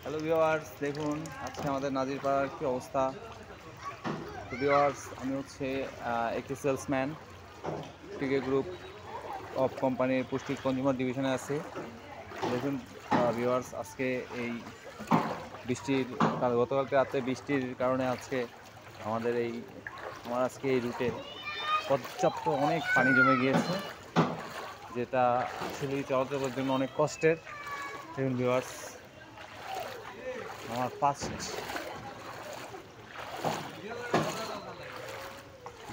Hello viewers, দেখুন আজকে আমাদের নাজির পাড়ার কি অবস্থা। তো ভিউয়ার্স, আমি হচ্ছে একটি সেলসম্যান, টিকে গ্রুপ অফ কোম্পানির পুষ্টি কনজিউমার ডিভিশনে আছি। দেখুন ভিউয়ার্স, আজকে এই বৃষ্টির গতকালকে রাতে বৃষ্টির কারণে আমার আজকে এই রুটে পর্যাপ্ত অনেক পানি জমে গিয়েছে, যেটা আসলে চলাচলের জন্য অনেক কষ্টের। দেখুন ভিউয়ার্স, আমার ফার্স্ট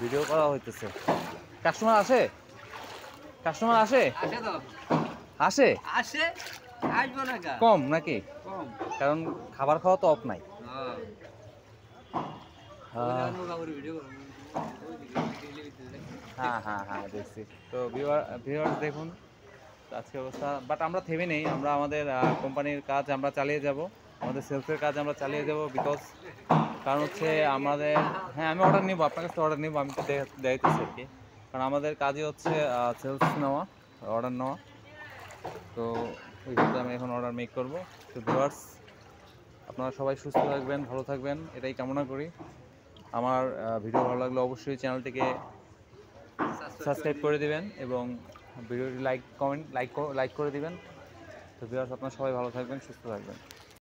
ভিডিও করা হইতেছে। কাস্টমার আসে, কাস্টমার আসে, আসে তো আসে আসে আসবো না কা কম নাকি? কম কারণ খাবার খাওয়া তো অফ নাই। হ্যাঁ ওই হ্যাঁ লাগানো কাপড় ভিডিও করো হ্যাঁ হ্যাঁ হ্যাঁ, দেখছি। তো ভিউয়ার্স দেখুন আজকে অবস্থা, বাট আমরা থেমে নেই। আমরা আমাদের কোম্পানির কাজ আমরা চালিয়ে যাব, আমাদের সেলসের কাজ আমরা চালিয়ে যাব। কারণ হচ্ছে আমাদের, হ্যাঁ আমি অর্ডার নিব, আপনার কাছ থেকে অর্ডার নিব, আমি তো দেখতেছি আর কি। কারণ আমাদের কাজই হচ্ছে সেলস নেওয়া, অর্ডার নেওয়া। তো ওই ক্ষেত্রে আমি এখন অর্ডার মেক করব। তো ভিউয়ার্স, আপনারা সবাই সুস্থ থাকবেন, ভালো থাকবেন, এটাই কামনা করি। আমার ভিডিও ভালো লাগলে অবশ্যই চ্যানেলটিকে সাবস্ক্রাইব করে দিবেন এবং ভিডিওটি লাইক করে দিবেন। তো ভিউয়ার্স, আপনারা সবাই ভালো থাকবেন, সুস্থ থাকবেন।